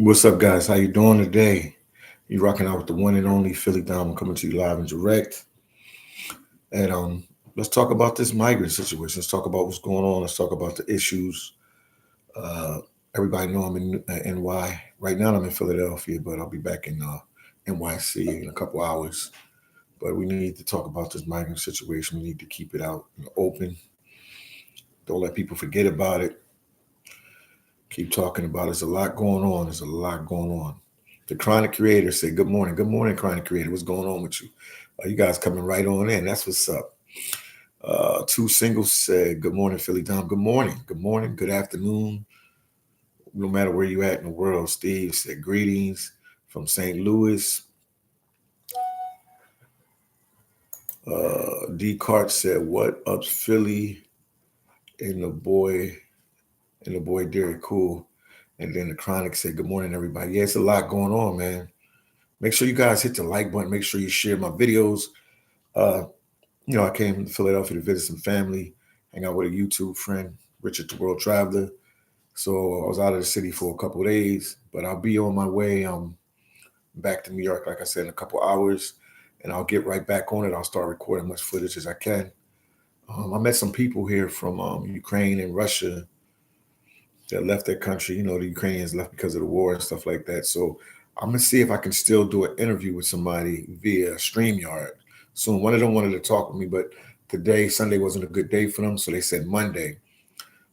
What's up, guys? How you doing today? You rocking out with the one and only phillydom coming to you live and direct. And let's talk about this migrant situation. Let's talk about what's going on. Let's talk about the issues. Uh, Everybody know I'm in NY. Right now I'm in Philadelphia, but I'll be back in NYC in a couple hours. But we need to talk about this migrant situation. We need to keep it out in the open. Don't let people forget about it. Keep talking about it. There's a lot going on. There's a lot going on. The Chronic Creator said, "Good morning. Good morning, Chronic Creator. What's going on with you? You guys coming right on in. That's what's up." Two Singles said, "Good morning, Philly Dom. Good morning. Good morning. Good afternoon. No matter where you at in the world." Steve said, "Greetings from St. Louis." D. Cart said, "What up, Philly?" And the boy Derek Cool. And then the Chronic said, "Good morning, everybody." Yeah, it's a lot going on, man. Make sure you guys hit the like button. Make sure you share my videos. Uh, I came to Philadelphia to visit some family, hang out with a YouTube friend, Richard the World Traveler. So I was out of the city for a couple of days, but I'll be on my way back to New York, like I said, in a couple hours, and I'll get right back on it. I'll start recording much footage as I can. I met some people here from Ukraine and Russia that left their country. The Ukrainians left because of the war and stuff like that. So I'm gonna see if I can still do an interview with somebody via StreamYard soon. One of them wanted to talk with me, but today, Sunday, wasn't a good day for them, so they said Monday.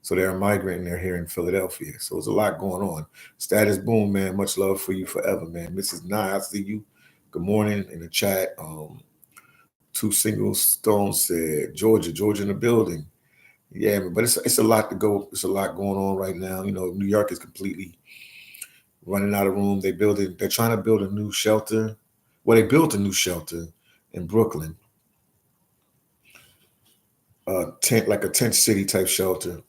So they're a migrant and they're here in Philadelphia. So there's a lot going on. Status Boom, man. Much love for you forever, man. Mrs. Nye, I see you. Good morning in the chat. Two Single Stones said Georgia in the building. Yeah, but it's a lot to go. It's a lot going on right now. New York is completely running out of room. They're trying to build a new shelter. Well, they built a new shelter in Brooklyn, like a tent city type shelter,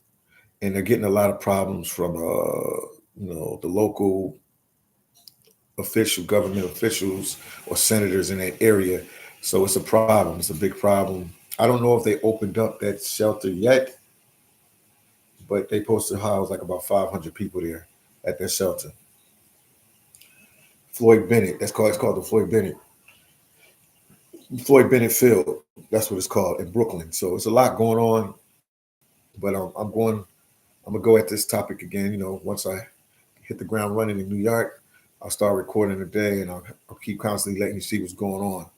and they're getting a lot of problems from the local government officials or senators in that area. So it's a problem. It's a big problem. I don't know if they opened up that shelter yet, but they supposed to house like about 500 people there at that shelter. Floyd Bennett. It's called the Floyd Bennett Field. That's what it's called in Brooklyn. So it's a lot going on, but I'm gonna go at this topic again. Once I hit the ground running in New York, I'll start recording today, and I'll keep constantly letting you see what's going on.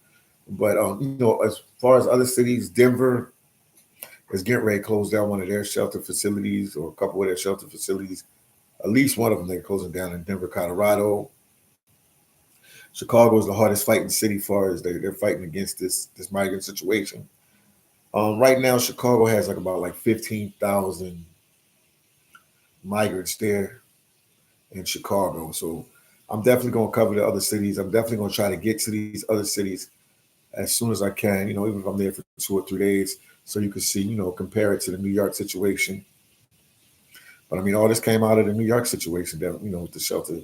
But as far as other cities, Denver is getting ready to close down one of their shelter facilities, or a couple of their shelter facilities. At least one of them they're closing down in Denver, Colorado. Chicago is the hardest fighting city, far as they're fighting against this migrant situation. Right now, Chicago has about 15,000 migrants there in Chicago. So I'm definitely going to cover the other cities. I'm definitely going to try to get to these other cities as soon as I can, even if I'm there for 2 or 3 days, so you can see, compare it to the New York situation. But I mean, all this came out of the New York situation that, with the shelter,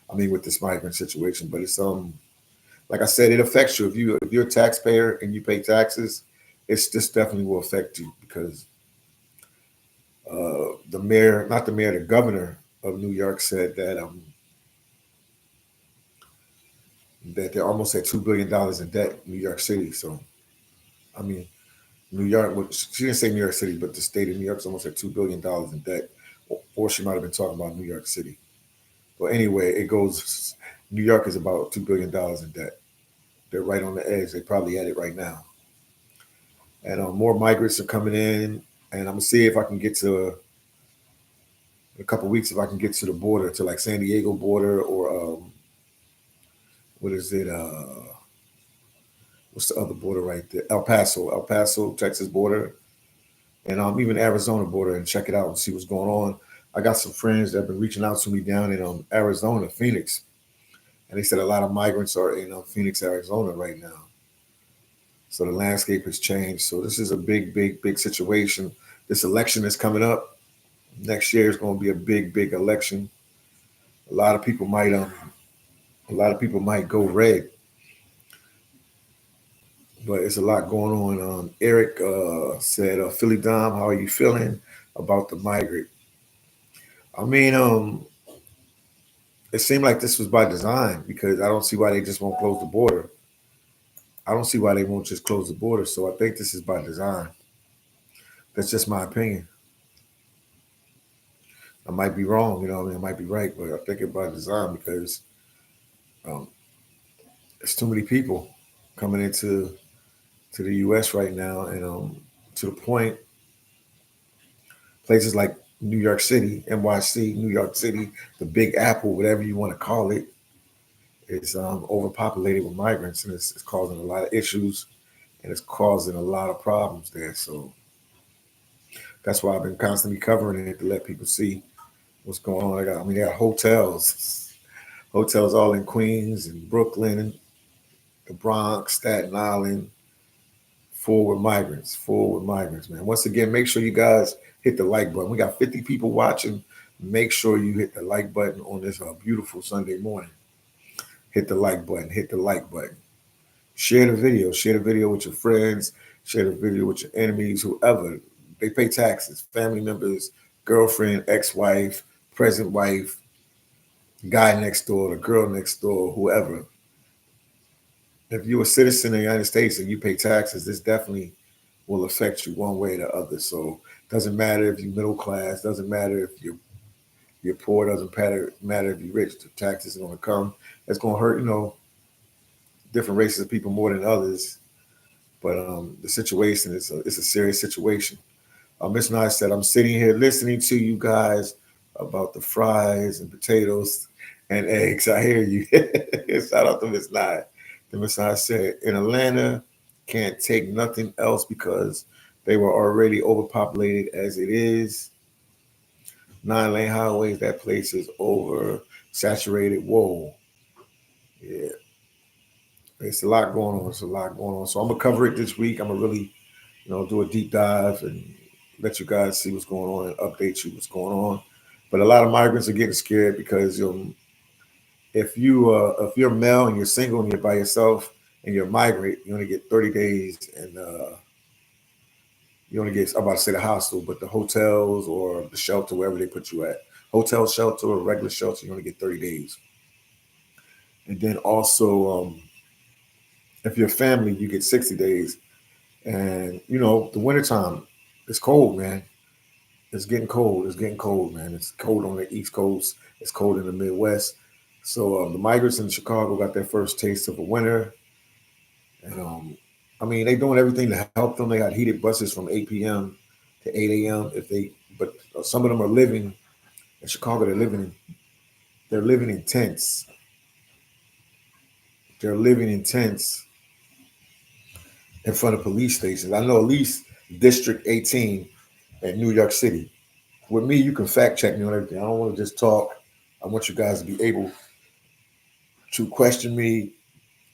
with this migrant situation. But it's, like I said, it affects you. If you're a taxpayer and you pay taxes, this definitely will affect you, because the mayor, not the mayor, the governor of New York said that they're almost at $2 billion in debt in New York City. So, I mean, New York, she didn't say New York City, but the state of New York's almost at $2 billion in debt, or she might have been talking about New York City. But anyway, it goes. New York is about $2 billion in debt. They're right on the edge. They probably at it right now. And more migrants are coming in, and I'm gonna see if I can get to in a couple of weeks, if I can get to the border, to like San Diego border, or what is it? What's the other border right there? El Paso, Texas border, and even Arizona border, and check it out and see what's going on. I got some friends that have been reaching out to me down in Arizona, Phoenix, and they said a lot of migrants are in Phoenix, Arizona right now. So the landscape has changed. So this is a big, big, big situation. This election is coming up. Next year is going to be a big, big election. A lot of people might go red, but it's a lot going on. Eric said, "Philly Dom, how are you feeling about the migrant?" I mean, it seemed like this was by design because I don't see why they just won't close the border. I don't see why they won't just close the border. So I think this is by design. That's just my opinion. I might be wrong, you know. I mean, I might be right, but I think it's by design because um, there's too many people coming into the U.S. right now, and to the point, places like New York City, NYC, New York City, the Big Apple, whatever you want to call it, is overpopulated with migrants, and it's causing a lot of issues, and it's causing a lot of problems there. So that's why I've been constantly covering it to let people see what's going on. I mean, they got hotels all in Queens and Brooklyn, the Bronx, Staten Island, full with migrants, man. Once again, make sure you guys hit the like button. We got 50 people watching. Make sure you hit the like button on this beautiful Sunday morning. Hit the like button. Hit the like button. Share the video. Share the video with your friends. Share the video with your enemies, whoever. They pay taxes. Family members, girlfriend, ex-wife, present wife, guy next door, the girl next door, whoever. If you're a citizen of the United States and you pay taxes, this definitely will affect you one way or the other. So it doesn't matter if you're middle class, doesn't matter if you're poor, doesn't matter if you're rich. The taxes are going to come. It's going to hurt, different races of people more than others. But the situation is it's a serious situation. Miss Nye said, I'm sitting here listening to you guys about the fries and potatoes and eggs. I hear you. Shout out to Miss Nye. The Miss Nye said, in Atlanta, can't take nothing else because they were already overpopulated as it is. 9-lane highways, that place is oversaturated. Whoa. Yeah. It's a lot going on. It's a lot going on. So I'm going to cover it this week. I'm going to really, do a deep dive and let you guys see what's going on and update you what's going on. But a lot of migrants are getting scared because if you're male and you're single and you're by yourself and you're a migrant, you only get 30 days, and you only get, I'm about to say the hostel, but the hotels or the shelter, wherever they put you at, hotel shelter or regular shelter, you only get 30 days. And then also, if you're a family, you get 60 days. And the wintertime, it's cold, man. It's getting cold. It's getting cold, man. It's cold on the East Coast. It's cold in the Midwest. So the migrants in Chicago got their first taste of a winter. And I mean, they're doing everything to help them. They got heated buses from 8 p.m. to 8 a.m. But some of them are living in Chicago. They're living in tents. They're living in tents in front of police stations. I know at least District 18 in New York City. With me, you can fact check me on everything. I don't want to just talk. I want you guys to be able to question me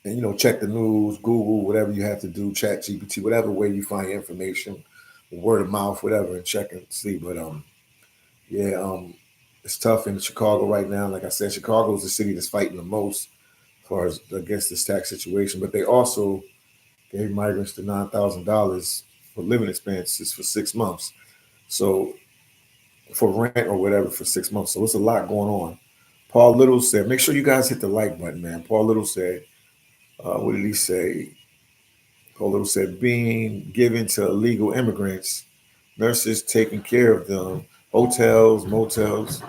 and, check the news, Google, whatever you have to do, Chat GPT, whatever way you find information, word of mouth, whatever, and check and see. But it's tough in Chicago right now. Like I said, Chicago is the city that's fighting the most as far as against this tax situation. But they also gave migrants the $9,000 for living expenses for 6 months. So for rent or whatever for 6 months. So it's a lot going on. Paul Little said, make sure you guys hit the like button, man. Paul Little said, what did he say? Paul Little said, being given to illegal immigrants, nurses taking care of them, hotels, motels.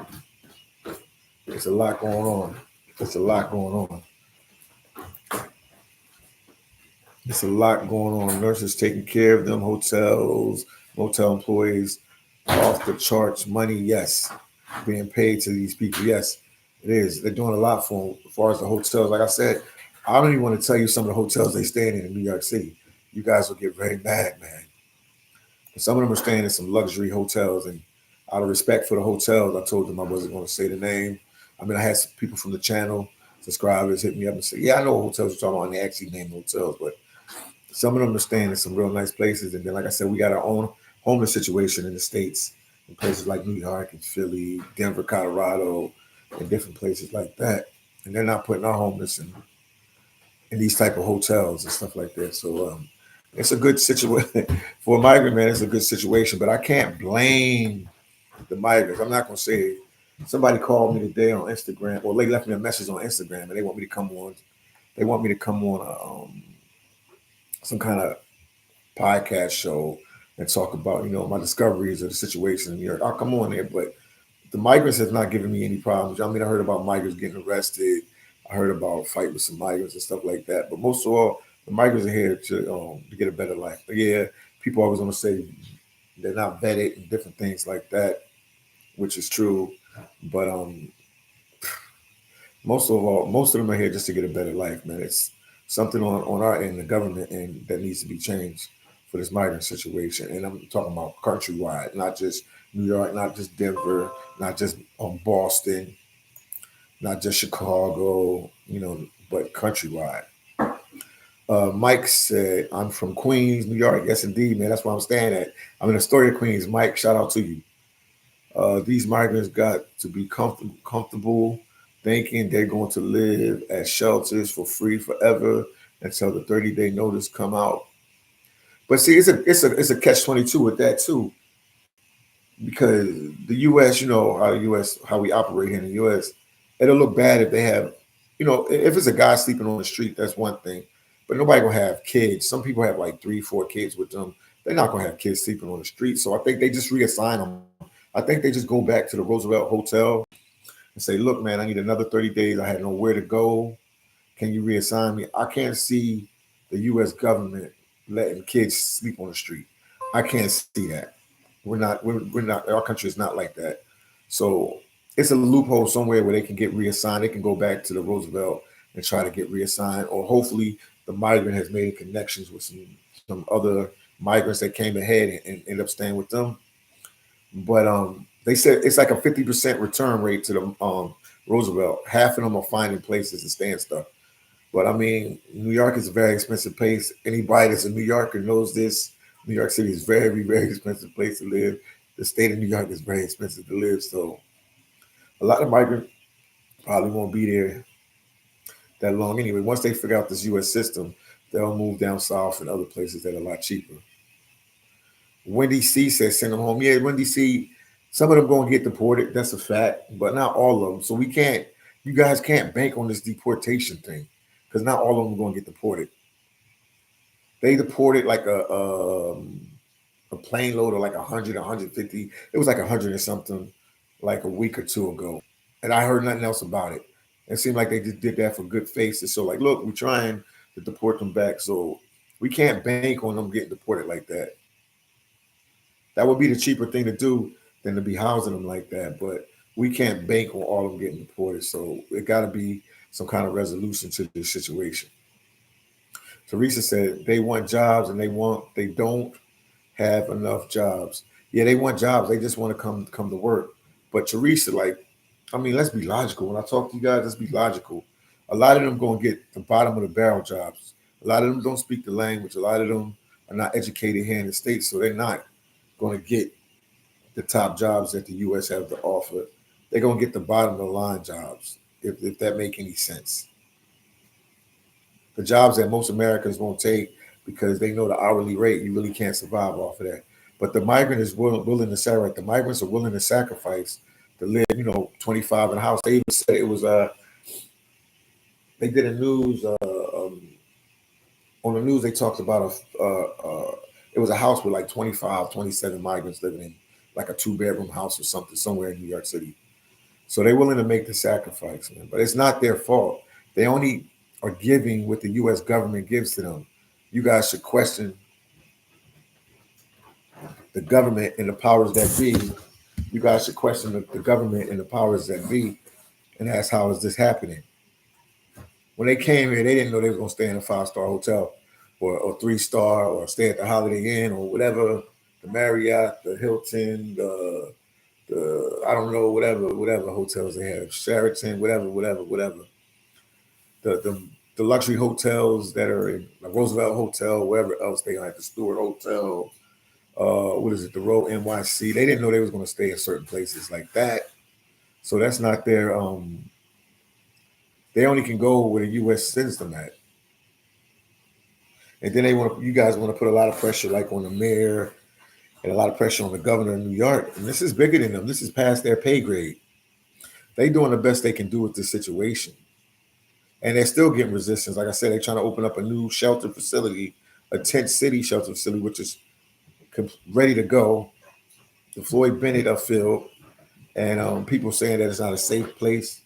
There's a lot going on. There's a lot going on. There's a lot going on. Nurses taking care of them, hotels, motel employees, off the charts money, yes. Being paid to these people, yes, it is. They're doing a lot for them as far as the hotels. Like I said, I don't even want to tell you some of the hotels they stay in New York City. You guys will get very mad, man. Some of them are staying in some luxury hotels, and out of respect for the hotels, I told them I wasn't going to say the name. I mean, I had some people from the channel, subscribers, hit me up and say, yeah, I know what hotels you're talking about, and they actually named hotels, but some of them are staying in some real nice places. And then, like I said, we got our own homeless situation in the States, in places like New York and Philly, Denver, Colorado, and different places like that. And they're not putting our homeless in these type of hotels and stuff like that. So it's a good situation for a migrant, man. It's a good situation, but I can't blame the migrants. I'm not going to say Somebody called me today on Instagram, or they left me a message on Instagram, and they want me to come on. They want me to come on some kind of podcast show and talk about my discoveries of the situation in New York. I'll come on there, but the migrants has not given me any problems. I mean, I heard about migrants getting arrested. I heard about fight with some migrants and stuff like that. But most of all, the migrants are here to get a better life. But yeah, people always want to say they're not vetted and different things like that, which is true. But most of them are here just to get a better life, man. It's something on our end, the government end, that needs to be changed for this migrant situation. And I'm talking about countrywide, not just New York, not just Denver, not just Boston, not just Chicago, but countrywide. Mike said, I'm from Queens, New York. Yes, indeed, man. That's where I'm staying at. I'm in Astoria, Queens. Mike, shout out to you. These migrants got to be comfortable thinking they're going to live at shelters for free forever until the 30-day notice come out. But see, it's a catch-22 with that too, because the U.S., how we operate here in the U.S., it'll look bad if they have, if it's a guy sleeping on the street, that's one thing, but nobody gonna have kids. Some people have like 3, 4 kids with them. They're not gonna have kids sleeping on the street. So I think they just reassign them. I think they just go back to the Roosevelt Hotel and say, look, man, I need another 30 days. I had nowhere to go. Can you reassign me? I can't see the U.S. government letting kids sleep on the street. I can't see that. We're not. Our country is not like that. So it's a loophole somewhere where they can get reassigned. They can go back to the Roosevelt and try to get reassigned, or hopefully the migrant has made connections with some other migrants that came ahead and end up staying with them. But they said it's like a 50% return rate to the Roosevelt. Half of them are finding places to stay and stuff. But I mean, New York is a very expensive place. Anybody that's a New Yorker knows this. New York City is very, very expensive place to live. The state of New York is very expensive to live. So a lot of migrants probably won't be there that long anyway. Once they figure out this U.S. system, they'll move down south and other places that are a lot cheaper. Wendy C says send them home. Yeah, Wendy C, some of them going to get deported. That's a fact, but not all of them. So you guys can't bank on this deportation thing, because not all of them are going to get deported. They deported like a plane load of like 100, 150. It was like 100 or something like a week or two ago. And I heard nothing else about it. It seemed like they just did that for good faces. So like, look, we're trying to deport them back. So we can't bank on them getting deported like that. That would be the cheaper thing to do than to be housing them like that. But we can't bank on all of them getting deported. So it got to be some kind of resolution to this situation. Teresa said they want jobs and they don't have enough jobs. Yeah, they want jobs. They just want to come to work. But Teresa, like, I mean, let's be logical. When I talk to you guys, let's be logical. A lot of them going to get the bottom of the barrel jobs. A lot of them don't speak the language. A lot of them are not educated here in the States, so they're not going to get the top jobs that the U.S. have to offer. They're going to get the bottom of the line jobs, if that make any sense. The jobs that most Americans won't take because they know the hourly rate, you really can't survive off of that. But the migrant is willing to sacrifice. The migrants are willing to sacrifice to live, 25 in a house. They even said it was they did a news on the news. They talked about it was a house with like 25, 27 migrants living in like a 2-bedroom house or something somewhere in New York City. So they're willing to make the sacrifice, man. But it's not their fault. They only are giving what the U.S. government gives to them. You guys should question the government and the powers that be. You guys should question the government and the powers that be and ask, how is this happening? When they came here, they didn't know they were going to stay in a 5-star hotel or 3-star or stay at the Holiday Inn or whatever, the Marriott, the Hilton, the I don't know, whatever hotels they have, Sheraton, whatever. The luxury hotels that are in the Roosevelt Hotel, wherever else they are, the Stewart Hotel, what is it, the Row NYC. They didn't know they was going to stay in certain places like that. So that's not their they only can go where the US sends them at. And then you guys want to put a lot of pressure like on the mayor and a lot of pressure on the governor of New York. And this is bigger than them. This is past their pay grade. They doing the best they can do with this situation. And they're still getting resistance. Like I said, they're trying to open up a new shelter facility, a tent city shelter facility, which is ready to go. The Floyd Bennett field, and people saying that it's not a safe place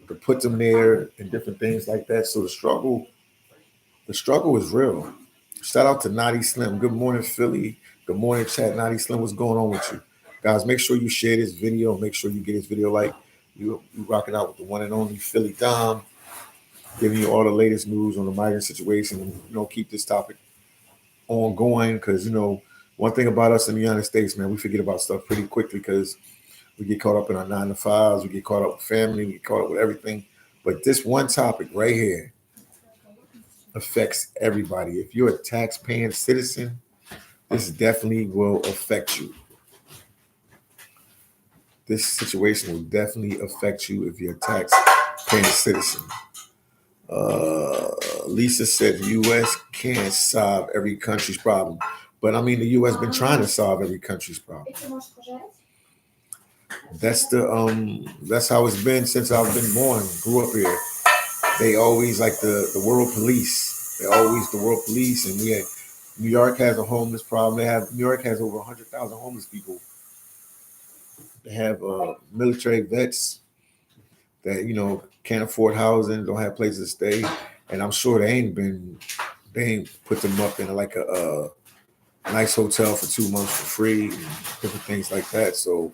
to put them there and different things like that. So the struggle is real. Shout out to Naughty Slim. Good morning, Philly. Good morning, chat. Naughty Slim, what's going on with you? Guys, make sure you share this video. Make sure you get this video like you rocking out with the one and only phillydom, giving you all the latest news on the migrant situation, and keep this topic ongoing because one thing about us in the United States, man, we forget about stuff pretty quickly because we get caught up in our 9 to 5s, we get caught up with family, we get caught up with everything. But this one topic right here affects everybody. If you're a tax-paying citizen, this definitely will affect you. This situation will definitely affect you if you're a tax-paying citizen. Lisa said the U.S. can't solve every country's problem. But I mean, the U.S. been trying to solve every country's problem. That's how it's been since I've been born, grew up here. They always like the world police. They're always the world police. And New York has a homeless problem. New York has over 100,000 homeless people. They have military vets that can't afford housing, don't have places to stay, and I'm sure they ain't put them up in like a nice hotel for 2 months for free, and different things like that. So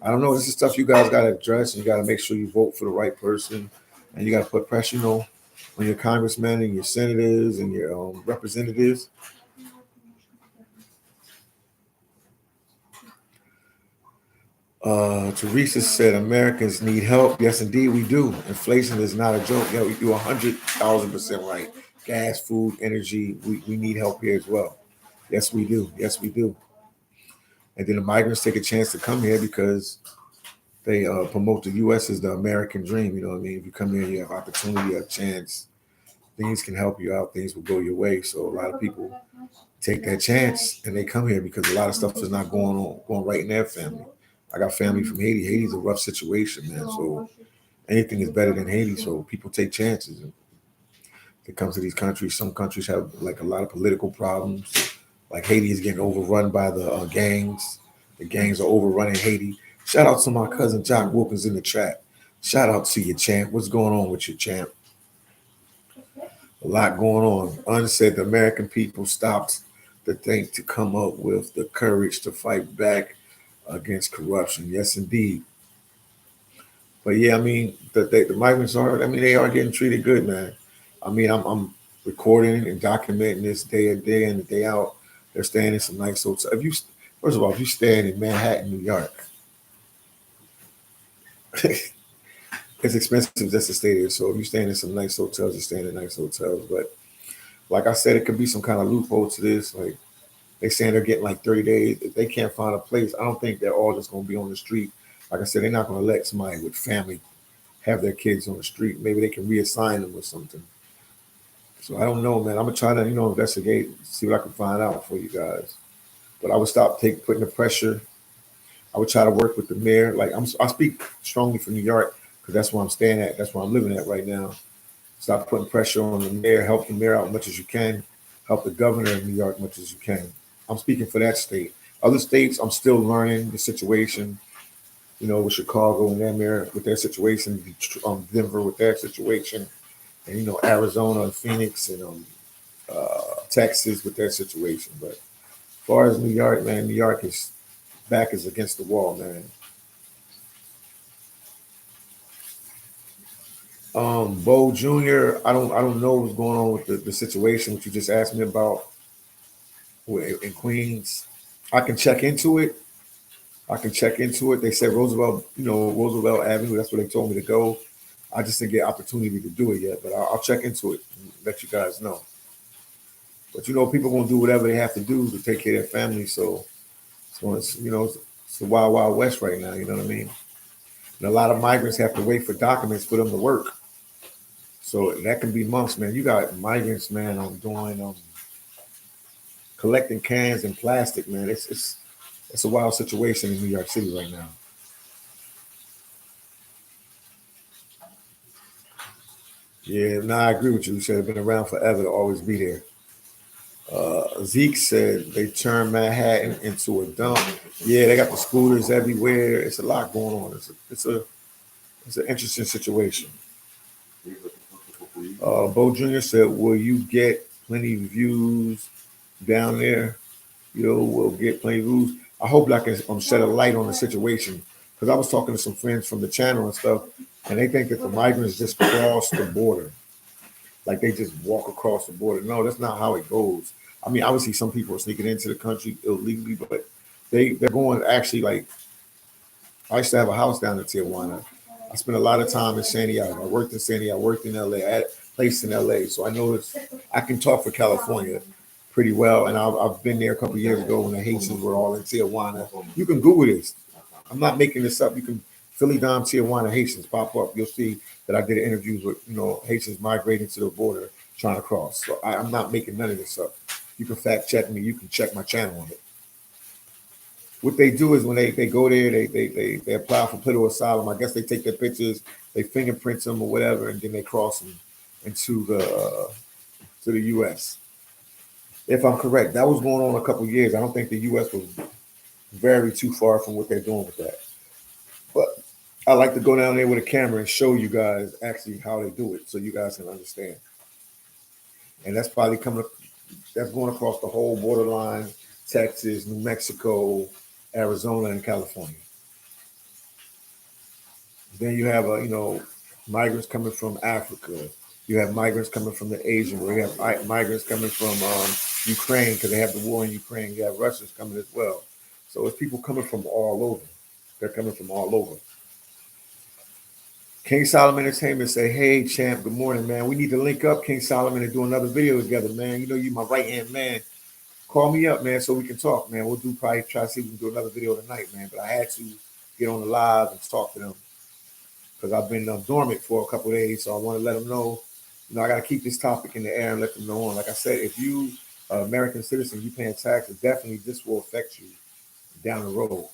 I don't know. This is stuff you guys got to address, and you got to make sure you vote for the right person, and you got to put pressure, on your congressmen and your senators and your representatives. Teresa said Americans need help. Yes, indeed, we do. Inflation is not a joke. Yeah, you're 100,000% right. Gas, food, energy, we need help here as well. Yes, we do. Yes, we do. And then the migrants take a chance to come here because they promote the U.S. as the American dream. You know what I mean? If you come here, you have opportunity, you have chance. Things can help you out. Things will go your way. So a lot of people take that chance and they come here because a lot of stuff is not going right in their family. I got family from Haiti. Haiti's a rough situation, man. So anything is better than Haiti. So people take chances. And it comes to these countries. Some countries have like a lot of political problems. Like Haiti is getting overrun by the gangs. The gangs are overrunning Haiti. Shout out to my cousin Jock Wilkins in the chat. Shout out to you, champ. What's going on with you, champ? A lot going on. Unsaid the American people stopped the thing to come up with the courage to fight back against corruption. Yes, indeed. But yeah, I mean, the migrants are. I mean, they are getting treated good, man. I mean, I'm recording and documenting this day in day in and day out. They're staying in some nice hotels. First of all, if you staying in Manhattan, New York, it's expensive just to stay there. So if you're staying in some nice hotels, you're staying in nice hotels. But like I said, it could be some kind of loophole to this. Like they saying they're getting like 30 days. If they can't find a place, I don't think they're all just going to be on the street. Like I said, they're not going to let somebody with family have their kids on the street. Maybe they can reassign them or something. So I don't know, man. I'm gonna try to, investigate, see what I can find out for you guys. But I would stop putting the pressure. I would try to work with the mayor. Like I speak strongly for New York because that's where I'm staying at. That's where I'm living at right now. Stop putting pressure on the mayor. Help the mayor out as much as you can. Help the governor of New York as much as you can. I'm speaking for that state. Other states, I'm still learning the situation. With Chicago and their mayor with their situation, Denver with their situation, and Arizona and Phoenix and Texas with their situation. But as far as New York, man, New York is back is against the wall, man. Bo Jr., I don't know what's going on with the situation which you just asked me about in Queens. I can check into it. They said Roosevelt Avenue. That's where they told me to go. I just didn't get opportunity to do it yet, but I'll check into it and let you guys know. But people gonna do whatever they have to do to take care of their family. So it's it's the wild, wild west right now. You know what I mean? And a lot of migrants have to wait for documents for them to work. So that can be months, man. You got migrants, man, doing collecting cans and plastic, man. It's a wild situation in New York City right now. Yeah, no, I agree with you. You said it's been around forever to always be there. Zeke said they turned Manhattan into a dump. Yeah, they got the scooters everywhere. It's a lot going on. It's an interesting situation. Bo Jr. said, "Will you get plenty of views down there? You will get plenty of views. I hope I can shed a light on the situation because I was talking to some friends from the channel and stuff, and they think that the migrants just cross the border, like they just walk across the border. No, that's not how it goes. I mean, obviously, some people are sneaking into the country illegally, but they're going actually like I used to have a house down in Tijuana. I spent a lot of time in San Diego. I worked in San Diego. I worked in LA. I had a place in LA, so I know I can talk for California pretty well. And I've been there a couple of years ago when the Haitians were all in Tijuana. You can Google this. I'm not making this up. You can phillydom Tijuana Haitians pop up. You'll see that I did interviews with Haitians migrating to the border trying to cross. So I'm not making none of this up. You can fact check me. You can check my channel on it. What they do is when they go there, they apply for political asylum. I guess they take their pictures, they fingerprint them or whatever, and then they cross them into the U.S. If I'm correct, that was going on a couple of years. I don't think the U.S. was very too far from what they're doing with that. But I like to go down there with a camera and show you guys actually how they do it, so you guys can understand. And that's probably that's going across the whole borderline: Texas, New Mexico, Arizona, and California. Then you have migrants coming from Africa. You have migrants coming from the Asian world. You have migrants coming from Ukraine because they have the war in Ukraine. You have Russians coming as well. So it's people coming from all over. They're coming from all over. King Solomon Entertainment say, "Hey champ, good morning, man. We need to link up, King Solomon, and do another video together, man. You know you my right hand man. Call me up, man, so we can talk, man. We'll probably try to see if we can do another video tonight, man. But I had to get on the live and talk to them because I've been dormant for a couple of days. So I want to let them know, I got to keep this topic in the air and let them know on. Like I said, if you are an American citizen, you paying taxes, definitely this will affect you down the road."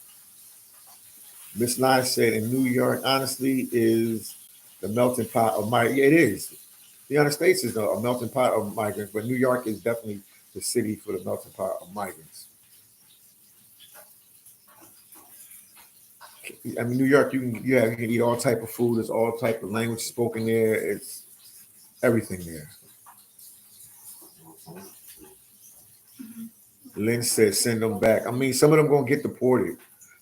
Miss Nye said, "In New York, honestly, is the melting pot of migrants." Yeah, it is. The United States is a melting pot of migrants, but New York is definitely the city for the melting pot of migrants. I mean, New York, you can eat all type of food. There's all type of language spoken there. It's everything there. Lynn said, "Send them back." I mean, some of them gonna get deported,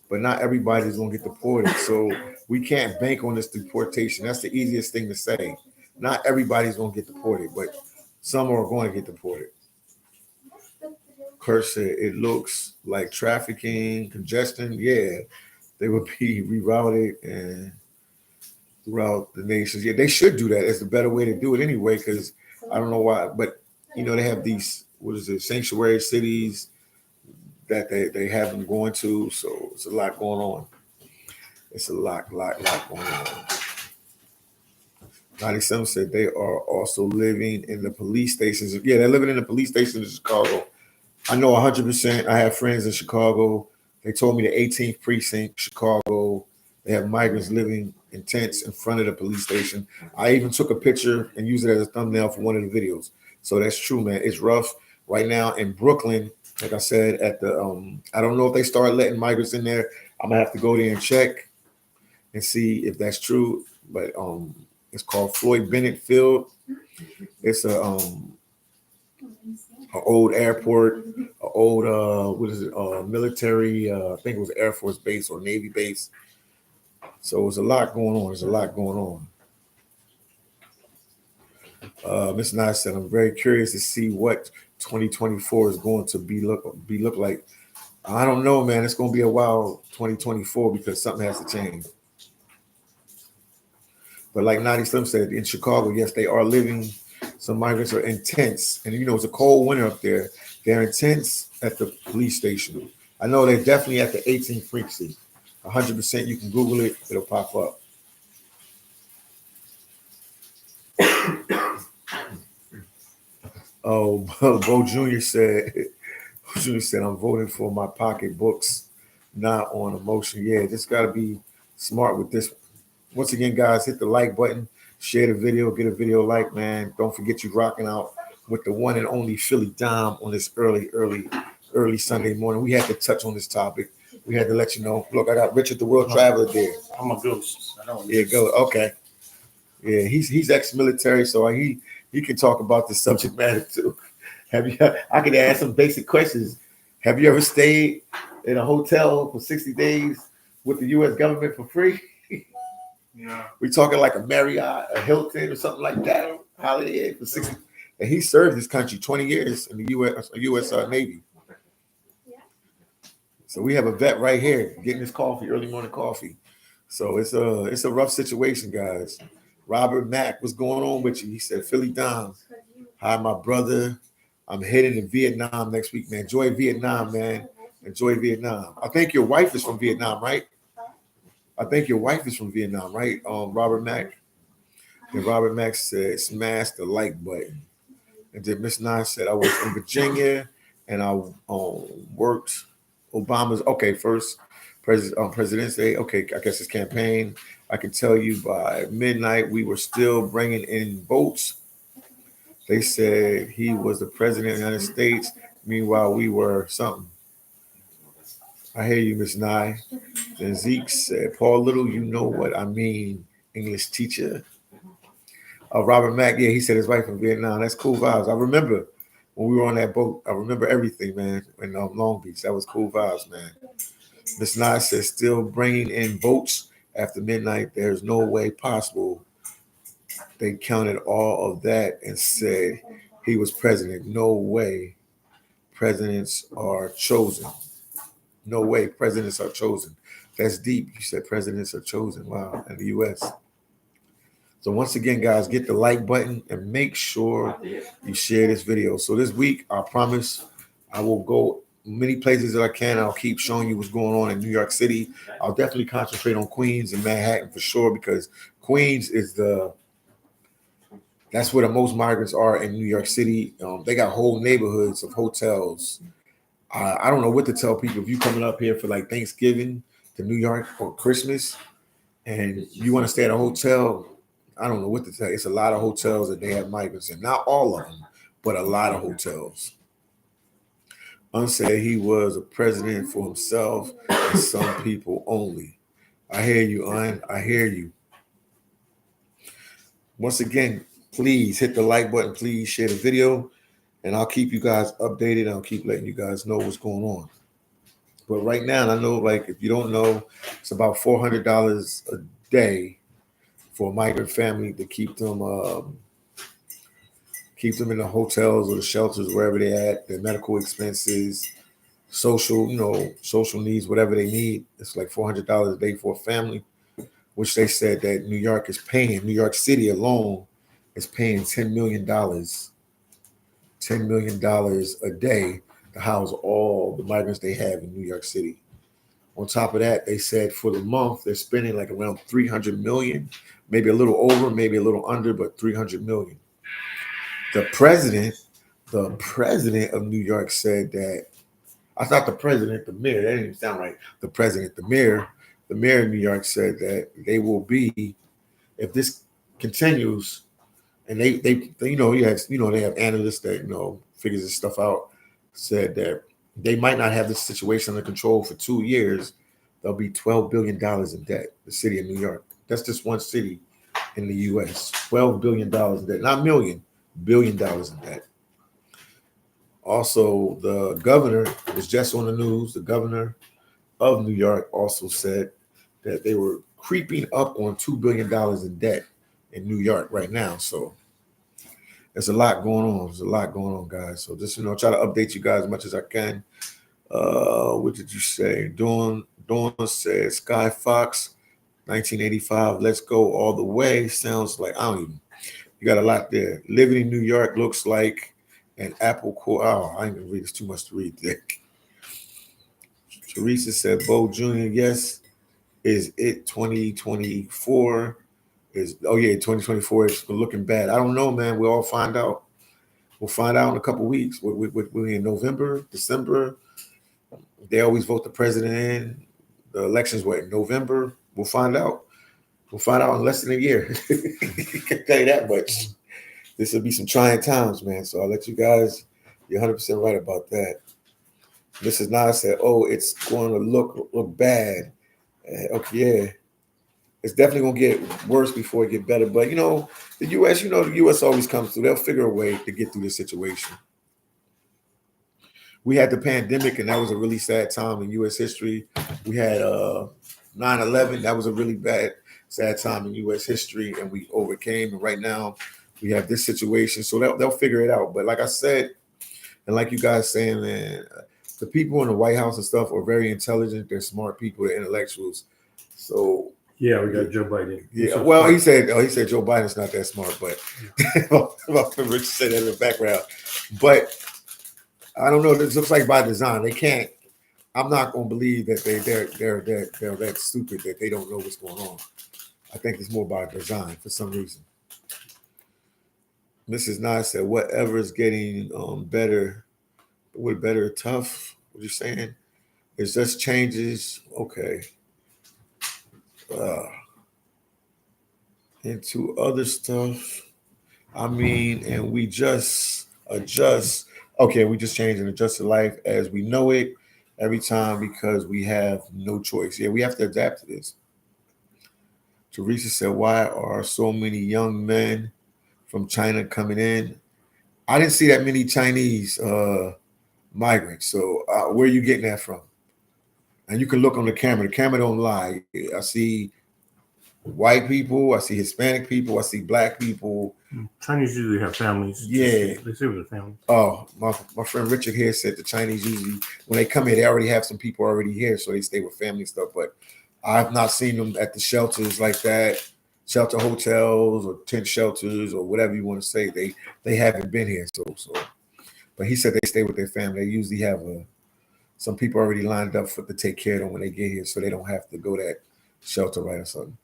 but not everybody's gonna get deported. So we can't bank on this deportation. That's the easiest thing to say. Not everybody's gonna get deported, but some are going to get deported. Kurt said, "It looks like trafficking, congestion. Yeah, they would be rerouted and throughout the nations. Yeah, they should do that. It's the better way to do it anyway, because I don't know why, but they have these, what is it, sanctuary cities that they have them going to. So it's a lot going on. It's a lot going on." 97 said they are also living in the police stations. Yeah, they're living in the police stations in Chicago. I know 100%. I have friends in Chicago. They told me the 18th precinct, Chicago, they have migrants living in tents in front of the police station. I even took a picture and used it as a thumbnail for one of the videos. So that's true, man. It's rough right now in Brooklyn. Like I said, at the I don't know if they start letting migrants in there. I'm gonna have to go there and check and see if that's true. But it's called Floyd Bennett Field. It's an old airport, an old what is it? Military. I think it was Air Force base or Navy base. So there's a lot going on. There's a lot going on. Ms. Nye said, "I'm very curious to see what 2024 is going to look like." I don't know, man. It's going to be a wild 2024 because something has to change. But like Nadi Slim said, in Chicago, yes, they are living. Some migrants are intense, and it's a cold winter up there. They're intense at the police station. I know they're definitely at the 18th precinct. 100%. You can Google it; it'll pop up. Oh, Bo Jr. said, "I'm voting for my pocketbooks, not on emotion." Yeah, just got to be smart with this. Once again, guys, hit the like button. Share the video, get a video like, man. Don't forget you rocking out with the one and only phillydom on this early Sunday morning. We had to touch on this topic. We had to let you know. Look, I got Richard the World Traveler there. I'm a ghost. Yeah, go. Okay. Yeah, he's ex-military, so he can talk about this subject matter too. Have you? I can ask some basic questions. Have you ever stayed in a hotel for 60 days with the U.S. government for free? Yeah. We talking like a Marriott, a Hilton, or something like that. Holiday Inn for 60. And he served his country 20 years in the U.S. Navy. So we have a vet right here getting his coffee, early morning coffee. So it's a rough situation, guys. Robert Mack, what's going on with you? He said, phillydom. Hi, my brother. I'm heading to Vietnam next week, man. Enjoy Vietnam, man. Enjoy Vietnam. I think your wife is from Vietnam, right? Robert Mack. And Robert Mack said, smash the like button. And then Miss Nine said, I was in Virginia and I worked Obama's, first President's Day. Okay, I guess his campaign. I can tell you by midnight, we were still bringing in votes. They said he was the president of the United States. Meanwhile, we were something. I hear you, Miss Nye. Then Zeke said, Paul Little, you know what I mean, English teacher. Robert Mack, yeah, he said his wife from Vietnam. That's cool vibes. I remember when we were on that boat. I remember everything, man, in Long Beach. That was cool vibes, man. Miss Nye says, still bringing in votes after midnight. There's no way possible. They counted all of that and said he was president. No way presidents are chosen. No way presidents are chosen. That's deep. You said presidents are chosen. Wow, in the U.S. So once again, guys, get the like button and make sure you share this video. So this week, I promise I will go many places that I can. I'll keep showing you what's going on in New York City. I'll definitely concentrate on Queens and Manhattan for sure, because Queens is that's where the most migrants are in New York City. They got whole neighborhoods of hotels. I don't know what to tell people. If you coming up here for like Thanksgiving to New York or Christmas and you want to stay at a hotel, I don't know what to tell you. It's a lot of hotels that they have migrants in. Not all of them, but a lot of hotels. Said he was a president for himself and some people only. I hear you, I hear you. Once again, please hit the like button. Please share the video, and I'll keep you guys updated. I'll keep letting you guys know what's going on. But right now, I know, like, if you don't know, it's about $400 a day for a migrant family to keep them in the hotels or the shelters, wherever they're at, their medical expenses, social needs, whatever they need. It's like $400 a day for a family, which they said that New York City alone is paying $10 million a day to house all the migrants they have in New York City. On top of that, they said for the month, they're spending like around $300 million, maybe a little over, maybe a little under, but $300 million. The president of New York said that, I thought the president, the mayor, that didn't even sound right. The president, the mayor of New York said that they will be, if this continues, and they they have analysts that figures this stuff out, said that they might not have this situation under control for 2 years. There'll be $12 billion in debt. The city of New York. That's just one city in the U.S. $12 billion in debt, not million, $1 billion in debt. Also, the governor was just on the news. The governor of New York also said that they were creeping up on $2 billion in debt in New York right now. So there's a lot going on. There's a lot going on, guys. So just try to update you guys as much as I can. What did you say? Dawn said Sky Fox, 1985. Let's go all the way. Sounds like you got a lot there. Living in New York looks like an apple core. Oh, I ain't gonna read. It's too much to read there. Teresa said, Bo Jr., yes. Is it 2024? 2024 is looking bad. I don't know, man. We'll all find out. We'll find out in a couple of weeks. We're in November, December. They always vote the president in. The elections were in November. We'll find out. We'll find out in less than a year. I can tell you that much. This will be some trying times, man. So I'll let you guys. You're 100% right about that. Mrs. Nas said, "Oh, it's going to look bad." Okay, yeah, it's definitely going to get worse before it get better. But the U.S. The U.S. always comes through. They'll figure a way to get through this situation. We had the pandemic, and that was a really sad time in U.S. history. We had 9/11. That was a really bad, sad time in U.S. history, and we overcame. And right now, we have this situation. So they'll figure it out. But like I said, and like you guys saying, man, the people in the White House and stuff are very intelligent. They're smart people. They're intellectuals. So yeah, we got Joe Biden. Yeah, well, he said Joe Biden's not that smart, but Rich said that in the background. But I don't know. This looks like by design. They can't. I'm not going to believe that they're that stupid that they don't know what's going on. I think it's more by design for some reason. Mrs. Nye said, "Whatever is getting better, with better tough." What you saying? It's just changes. Okay. Into other stuff. I mean, and we just adjust. Okay, we just change and adjust to life as we know it every time because we have no choice. Yeah, we have to adapt to this. Teresa said, "Why are so many young men from China coming in?" I didn't see that many Chinese migrants. So where are you getting that from? And you can look on the camera. The camera don't lie. I see white people. I see Hispanic people. I see black people. Chinese usually have families. Yeah. They stay with their families. Oh, my friend Richard here said the Chinese usually, when they come here, they already have some people already here, so they stay with family stuff. But I've not seen them at the shelters like that, shelter hotels or tent shelters or whatever you want to say. They haven't been here. So. But he said they stay with their family. They usually have some people already lined up to take care of them when they get here, so they don't have to go that shelter right or something.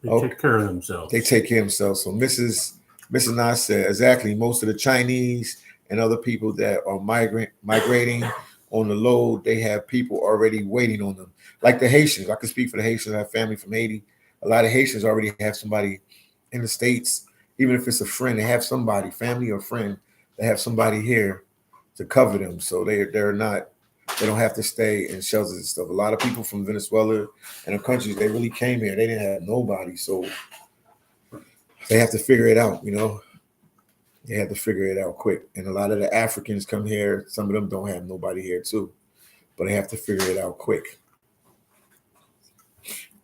They take care of themselves. They take care of themselves. So Mrs. Nas said, exactly, most of the Chinese and other people that are migrating on the low, they have people already waiting on them. Like the Haitians. I can speak for the Haitians. I have family from Haiti. A lot of Haitians already have somebody in the States, even if it's a friend, they have somebody, family or friend, they have somebody here to cover them. So they don't have to stay in shelters and stuff. A lot of people from Venezuela and the countries, they really came here. They didn't have nobody. So they have to figure it out, They have to figure it out quick. And a lot of the Africans come here. Some of them don't have nobody here too. But they have to figure it out quick.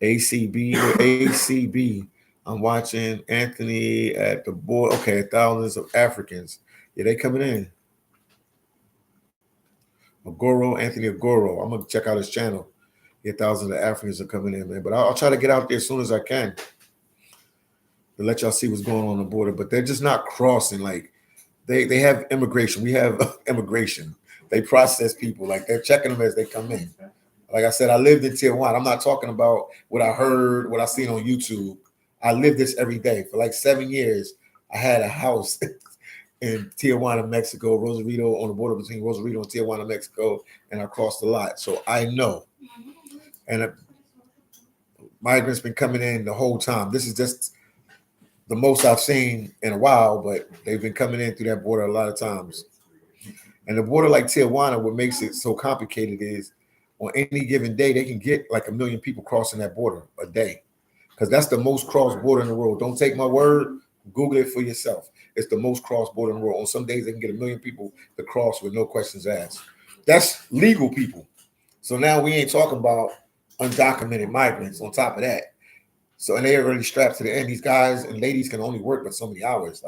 ACB. I'm watching Anthony at the board. Okay, thousands of Africans. Yeah, they coming in. Anthony Agoro. I'm gonna check out his channel. Yeah, thousands of Africans are coming in, man. But I'll try to get out there as soon as I can to let y'all see what's going on the border. But they're just not crossing. Like they have immigration. We have immigration. They process people. Like they're checking them as they come in. Like I said, I lived in Tijuana. I'm not talking about what I heard, what I seen on YouTube. I lived this every day for like 7 years. I had a house in Tijuana, Mexico, Rosarito, on the border between Rosarito and Tijuana, Mexico, and I crossed the lot. So I know. And migrants been coming in the whole time. This is just the most I've seen in a while, but they've been coming in through that border a lot of times. And the border like Tijuana, what makes it so complicated is on any given day, they can get like 1 million people crossing that border a day. Because that's the most crossed border in the world. Don't take my word. Google it for yourself. It's the most crossed border in the world. On some days, they can get 1 million people to cross with no questions asked. That's legal people. So now we ain't talking about undocumented migrants on top of that. So, and they're already strapped to the end. These guys and ladies can only work but so many hours.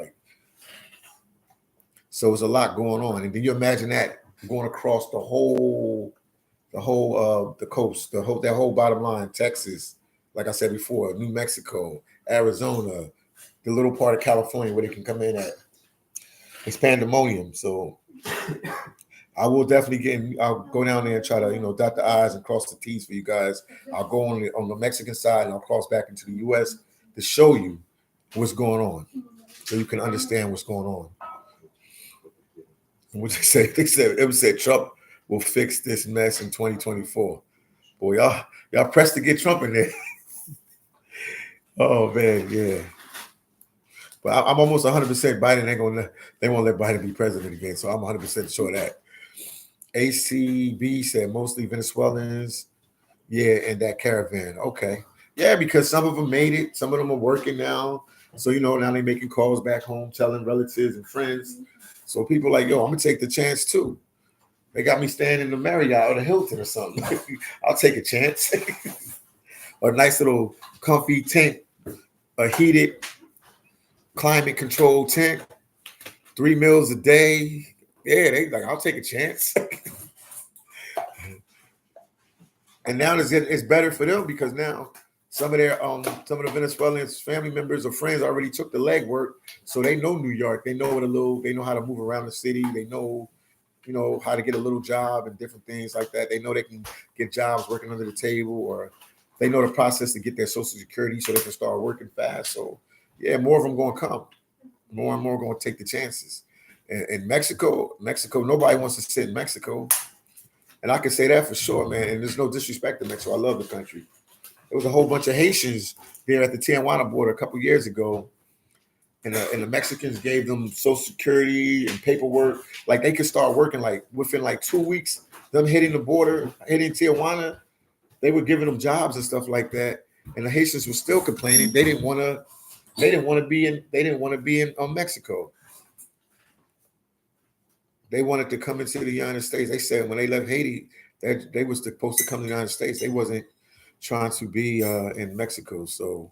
So it's a lot going on. And then you imagine that going across the coast, that whole bottom line, Texas, like I said before, New Mexico, Arizona, the little part of California where they can come in at. It's pandemonium. So I will definitely I'll go down there and try to, dot the I's and cross the T's for you guys. I'll go on the Mexican side and I'll cross back into the US to show you what's going on so you can understand what's going on. And what they say, it said Trump will fix this mess in 2024. Boy, y'all pressed to get Trump in there. Oh man, yeah. But I'm almost 100% Biden they won't let Biden be president again. So I'm 100% sure of that. ACB said mostly Venezuelans. Yeah, and that caravan. Okay. Yeah, because some of them made it. Some of them are working now. So, now they're making calls back home, telling relatives and friends. So people like, yo, I'm going to take the chance too. They got me staying in the Marriott or the Hilton or something. I'll take a chance. A nice little comfy tent, a heated, climate controlled tent, 3 meals a day. Yeah, they like, I'll take a chance. And now it's better for them because now some of the Venezuelans family members or friends already took the legwork, so they know New York. They know they know how to move around the city. They know, how to get a little job and different things like that. They know they can get jobs working under the table, or they know the process to get their Social Security so they can start working fast. So yeah, more of them going to come. More and more going to take the chances. And Mexico, nobody wants to sit in Mexico. And I can say that for sure, man. And there's no disrespect to Mexico. I love the country. There was a whole bunch of Haitians there at the Tijuana border a couple years ago. And the Mexicans gave them Social Security and paperwork. Like they could start working like within like 2 weeks, them hitting the border, hitting Tijuana, they were giving them jobs and stuff like that. And the Haitians were still complaining. They didn't want to be in Mexico. They wanted to come into the United States. They said when they left Haiti, that they were supposed to come to the United States. They wasn't trying to be in Mexico. So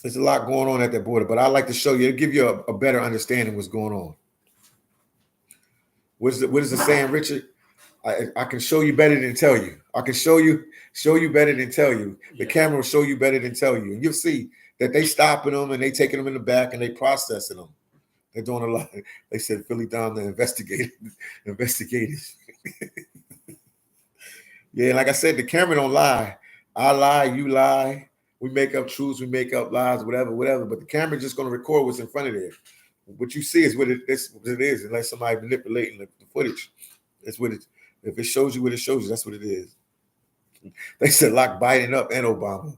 there's a lot going on at that border. But I'd like to show you, it'll give you a better understanding of what's going on. What is the saying, Richard? I can show you better than tell you. I can show you better than tell you. The camera will show you better than tell you. And you'll see that they stopping them and they taking them in the back and they processing them. They're doing a lot. They said phillydom, the investigators. Yeah, like I said, the camera don't lie. I lie, you lie. We make up truths, we make up lies, whatever. But the camera just going to record what's in front of there. What you see is what it is, unless somebody manipulating the footage. That's what it. If it shows you what it shows you, that's what it is. They said lock Biden up and Obama.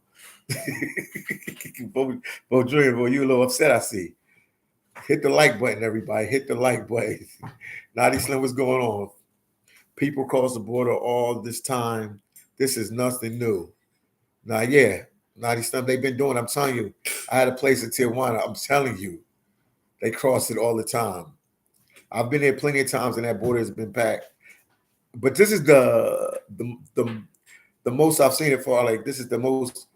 Bo Junior, you a little upset, I see. Hit the like button, everybody. Hit the like button. Naughty Slim, what's going on? People cross the border all this time. This is nothing new. Now, yeah, Naughty Slim, they've been doing. I'm telling you, I had a place in Tijuana. I'm telling you, they cross it all the time. I've been there plenty of times, and that border has been packed. But this is the most I've seen it for. Like this is the most.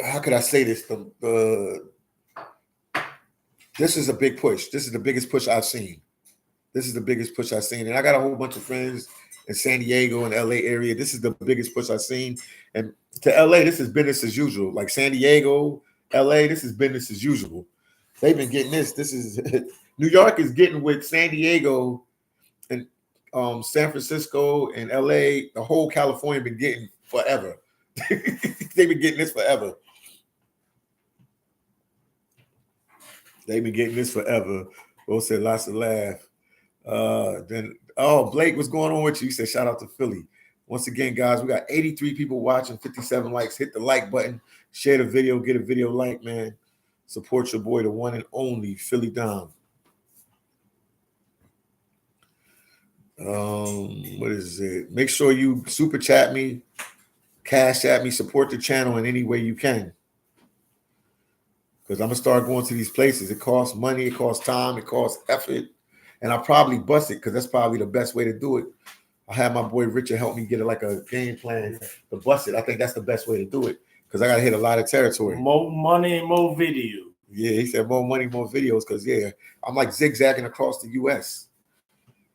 How could I say this? This is a big push. This is the biggest push I've seen. And I got a whole bunch of friends in San Diego and LA area. This is the biggest push I've seen. And to LA, this is business as usual. Like San Diego, LA, this is business as usual. They've been getting this. This is New York is getting with San Diego and San Francisco and LA. The whole California been getting forever. They've been getting this forever. Both said lots of laugh. Blake, what's going on with you? He said, shout out to Philly. Once again, guys, we got 83 people watching, 57 likes. Hit the like button, share the video, get a video like, man. Support your boy, the one and only phillydom. What is it? Make sure you super chat me, cash at me, support the channel in any way you can. Because I'm going to start going to these places. It costs money, it costs time, it costs effort. And I'll probably bust it because that's probably the best way to do it. I had my boy Richard help me get like a game plan to bust it. I think that's the best way to do it because I got to hit a lot of territory. More money, more video. Yeah, he said more money, more videos because, yeah, I'm like zigzagging across the U.S.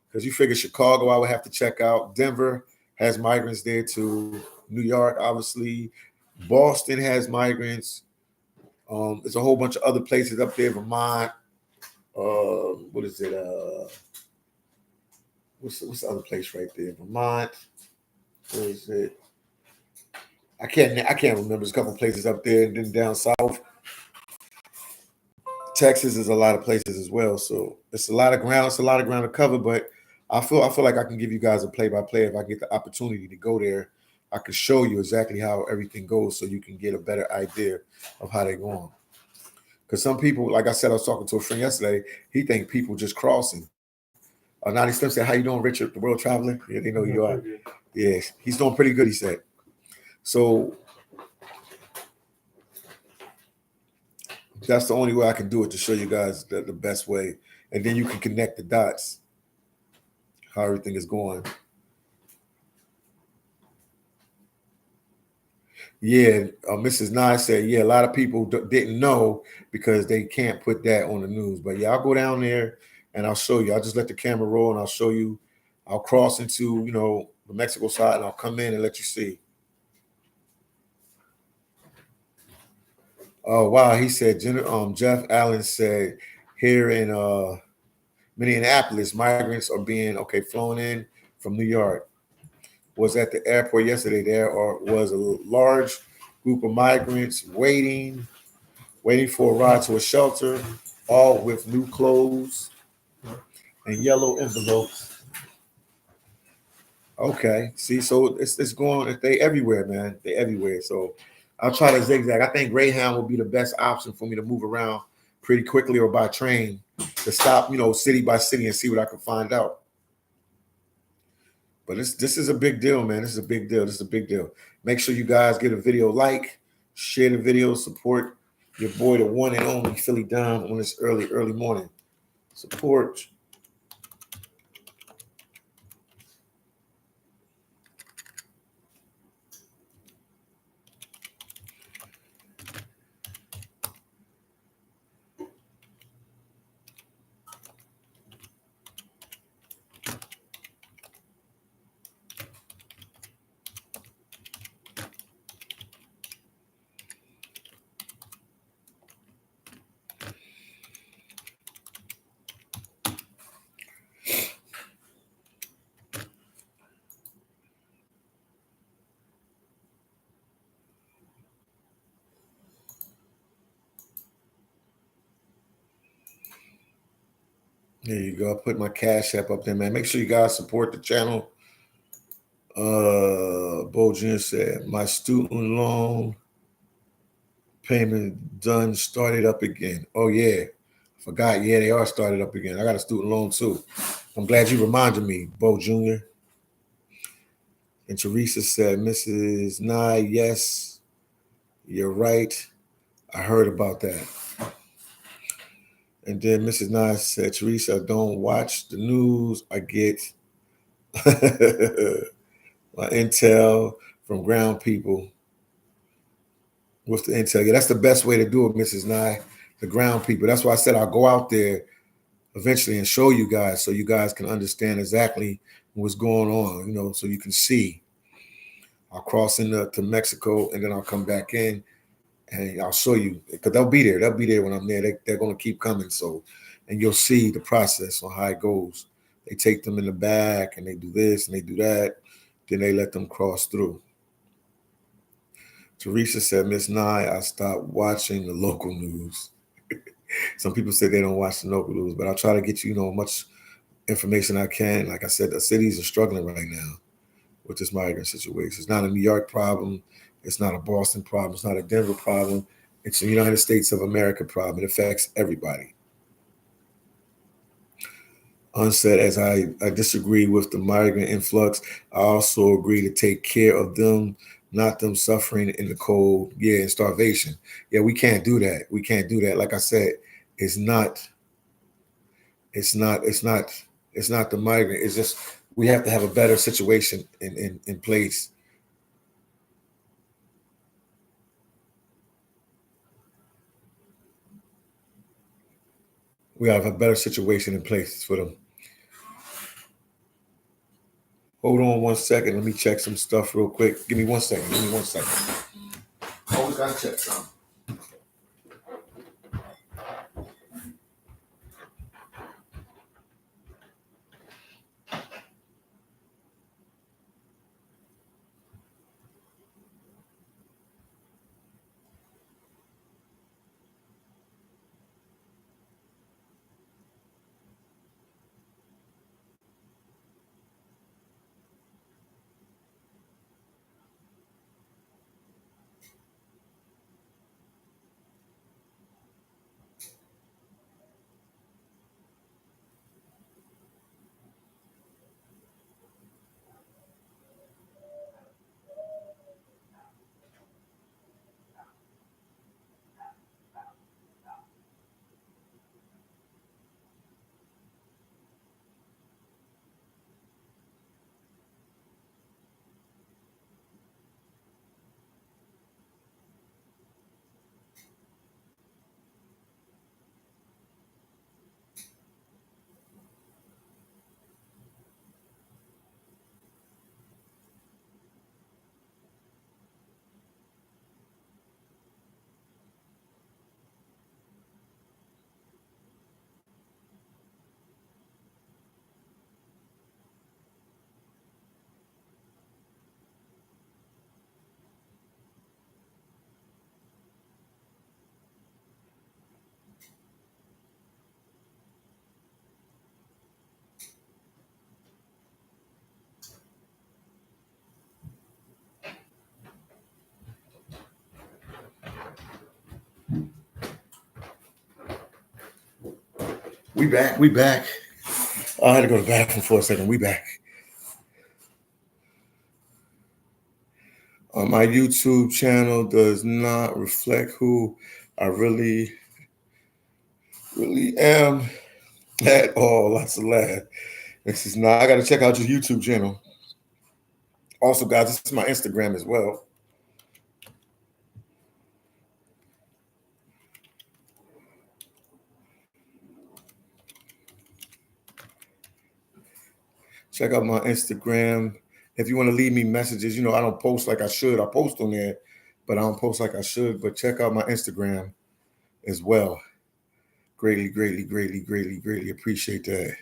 Because you figure Chicago, I would have to check out. Denver has migrants there too. New York, obviously. Boston has migrants. There's a whole bunch of other places up there. Vermont. What is it? What's the other place right there? Vermont. Where is it? I can't remember. There's a couple places up there, and then down south. Texas is a lot of places as well. So it's a lot of ground. It's a lot of ground to cover, but I feel like I can give you guys a play-by-play if I get the opportunity to go there I can show you exactly how everything goes, so you can get a better idea of how they're going. Because some people, like I said, I was talking to a friend yesterday. He think people just crossing. Nadi Slim said, "How you doing, Richard, the world traveler?" Yeah, they know you are. Yes, he's doing pretty good. He said. So that's the only way I can do it, to show you guys the best way, and then you can connect the dots, how everything is going. Yeah, Mrs. Nye said, yeah, a lot of people didn't know because they can't put that on the news. But yeah, I'll go down there and I'll show you. I'll just let the camera roll and I'll show you. I'll cross into, the Mexico side, and I'll come in and let you see. Oh, wow. He said, Jeff Allen said, here in Minneapolis, migrants are being, flown in from New York. Was at the airport yesterday. There was a large group of migrants waiting for a ride to a shelter, all with new clothes and yellow envelopes. Okay, see, so it's going. They everywhere, man. They everywhere. So I'll try to zigzag. I think Greyhound will be the best option for me to move around pretty quickly, or by train, to stop, city by city and see what I can find out. But this is a big deal, man. This is a big deal. This is a big deal. Make sure you guys get a video like, share the video, support your boy, the one and only phillydom, on this early morning. Support. There you go. I put my Cash App up there, man. Make sure you guys support the channel. Bo Jr. said, my student loan payment done, started up again. Oh, yeah. Forgot. Yeah, they are started up again. I got a student loan too. I'm glad you reminded me, Bo Jr. And Teresa said, Mrs. Nye, yes, you're right. I heard about that. And then Mrs. Nye said, Teresa, I don't watch the news. I get my intel from ground people. With the intel? Yeah, that's the best way to do it, Mrs. Nye. The ground people. That's why I said I'll go out there eventually and show you guys, so you guys can understand exactly what's going on, so you can see. I'll cross into Mexico, and then I'll come back in and I'll show you, because they'll be there. They'll be there when I'm there. They're going to keep coming. So, and you'll see the process on how it goes. They take them in the back and they do this and they do that. Then they let them cross through. Teresa said, Miss Nye, I stopped watching the local news. Some people say they don't watch the local news, but I'll try to get you, much information I can. Like I said, the cities are struggling right now with this migrant situation. It's not a New York problem. It's not a Boston problem. It's not a Denver problem. It's a United States of America problem. It affects everybody. Unsaid, as I disagree with the migrant influx, I also agree to take care of them, not them suffering in the cold, and starvation. Yeah, we can't do that. We can't do that. Like I said, it's not the migrant. It's just, we have to have a better situation in place. We have a better situation in place for them. Hold on 1 second. Let me check some stuff real quick. Give me 1 second. Always gotta check something. We back. We back. I had to go to the bathroom for a second. We back. My YouTube channel does not reflect who I really am at all. Lots of laugh. This is not. I got to check out your YouTube channel. Also, guys, this is my Instagram as well. Check out my Instagram. If you want to leave me messages, I don't post like I should. I post on there, but I don't post like I should. But check out my Instagram as well. Greatly, greatly, greatly, greatly, greatly appreciate that.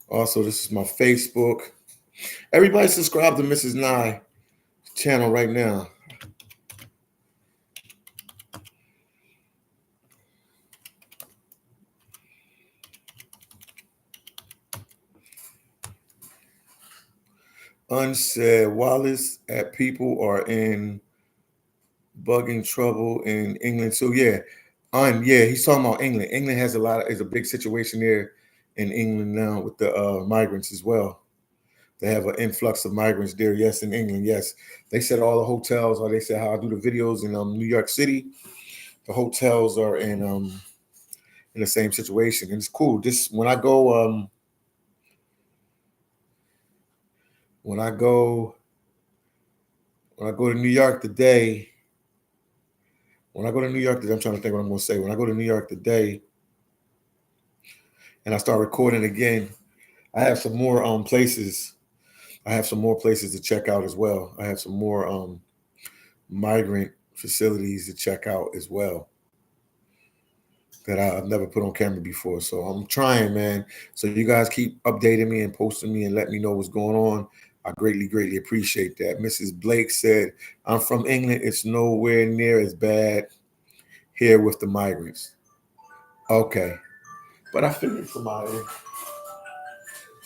Also, this is my Facebook. Everybody subscribe to Mrs. Nye channel right now. Unsaid Wallace at people are in bugging trouble in England. So yeah, he's talking about England. England has is a big situation there in England now with the migrants as well. They have an influx of migrants there. Yes, in England. Yes, they said all the hotels, or they said how I do the videos in New York City. The hotels are in the same situation, and it's cool. This when I go to New York today. I'm trying to think what I'm going to say. When I go to New York today, and I start recording again, I have some more places. I have some more places to check out as well. I have some more migrant facilities to check out as well that I've never put on camera before. So I'm trying, man. So you guys keep updating me and posting me and let me know what's going on. I greatly, greatly appreciate that. Mrs. Blake said, I'm from England. It's nowhere near as bad here with the migrants. Okay. But I figured somebody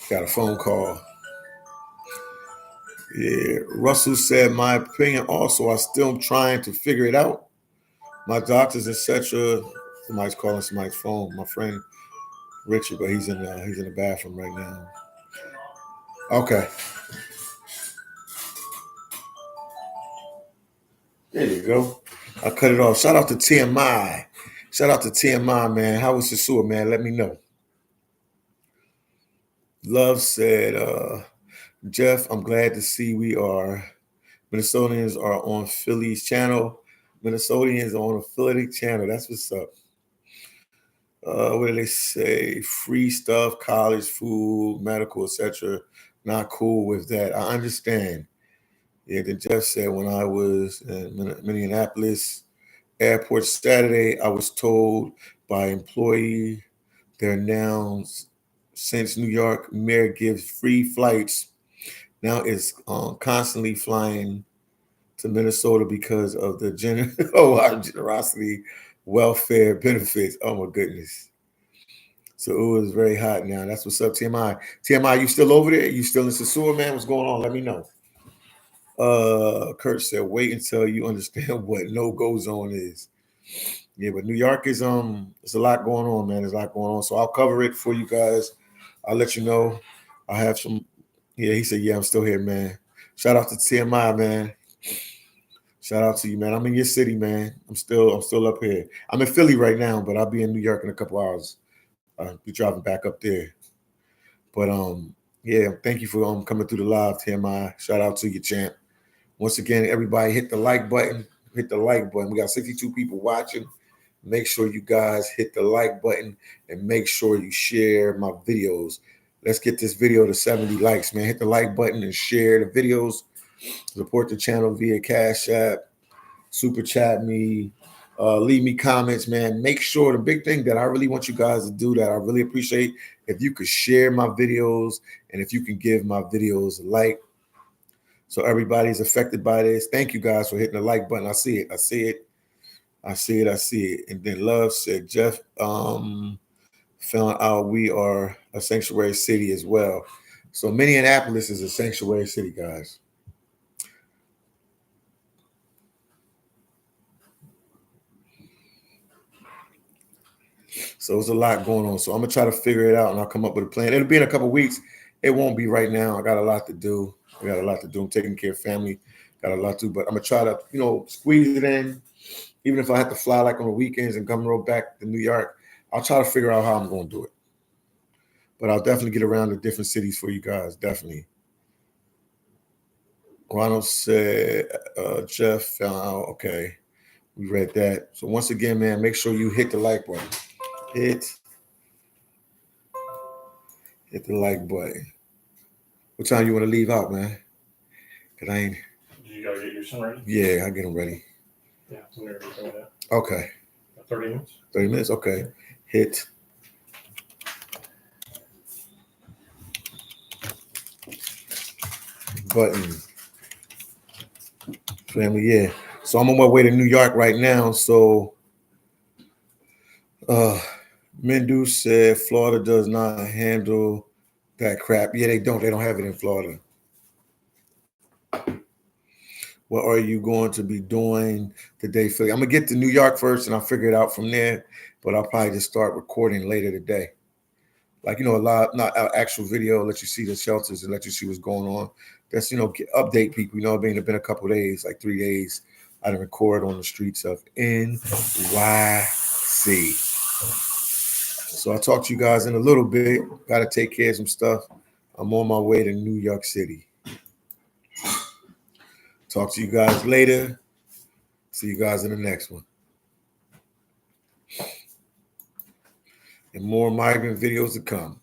got a phone call. Yeah. Russell said, my opinion also, I'm still trying to figure it out. My doctors, etc. Somebody's calling somebody's phone. My friend Richard, but he's in the bathroom right now. Okay. There you go. I cut it off. Shout out to TMI. Shout out to TMI, man. How was your sewer, man? Let me know. Love said, Jeff, I'm glad to see Minnesotans are on Philly's channel. Minnesotans are on a Philly channel. That's what's up. What do they say? Free stuff, college, food, medical, etc. Not cool with that. I understand. Yeah, then Jeff said when I was in Minneapolis airport Saturday, I was told by employee they're now, since New York mayor gives free flights, now it's constantly flying to Minnesota because of the generosity welfare benefits. Oh my goodness. So it was very hot now. That's what's up, TMI. TMI, you still over there? You still in Sasua, man? What's going on? Let me know. Kurt said, wait until you understand what no-go zone is. Yeah, but New York is there's a lot going on, man. There's a lot going on. So I'll cover it for you guys. I'll let you know. I have some. Yeah, he said, yeah, I'm still here, man. Shout out to TMI, man. Shout out to you, man. I'm in your city, man. I'm still up here. I'm in Philly right now, but I'll be in New York in a couple hours. I'll be driving back up there. But yeah, thank you for coming through the live, TMI. Shout out to you, champ. Once again, everybody hit the like button. Hit the like button. We got 62 people watching. Make sure you guys hit the like button and make sure you share my videos. Let's get this video to 70 likes, man. Hit the like button and share the videos. Support the channel via Cash App, Super Chat me, leave me comments, man. Make sure the big thing that I really want you guys to do that I really appreciate if you could share my videos and if you can give my videos a like. So everybody's affected by this. Thank you guys for hitting the like button. I see it. I see it. I see it. I see it. And then Love said, Jeff found out we are a sanctuary city as well. So Minneapolis is a sanctuary city, guys. So it's a lot going on. So I'm gonna try to figure it out, and I'll come up with a plan. It'll be in a couple of weeks. It won't be right now. I got a lot to do. I'm taking care of family. Got a lot to do, but I'm gonna try to, squeeze it in. Even if I have to fly like on the weekends and come roll back to New York, I'll try to figure out how I'm going to do it. But I'll definitely get around to different cities for you guys. Definitely. Ronald said, Jeff found out. Okay, we read that. So once again, man, make sure you hit the like button. Hit the like button. What time you want to leave out, man? Cause I ain't. You gotta get your son ready. Yeah, I get him ready. Yeah, I'm gonna be doing that. Okay. 30 minutes. 30 minutes. Okay. Hit. Button. Family, yeah. So I'm on my way to New York right now. So Mendu said Florida does not handle that crap. Yeah, they don't. They don't have it in Florida. What are you going to be doing today, Philly? I'm gonna get to New York first, and I'll figure it out from there. But I'll probably just start recording later today. Like, a lot, not actual video, let you see the shelters and let you see what's going on. That's, update people. It's been a couple of days, like 3 days. I didn't record on the streets of NYC. So I'll talk to you guys in a little bit. Got to take care of some stuff. I'm on my way to New York City. Talk to you guys later. See you guys in the next one. And more migrant videos to come.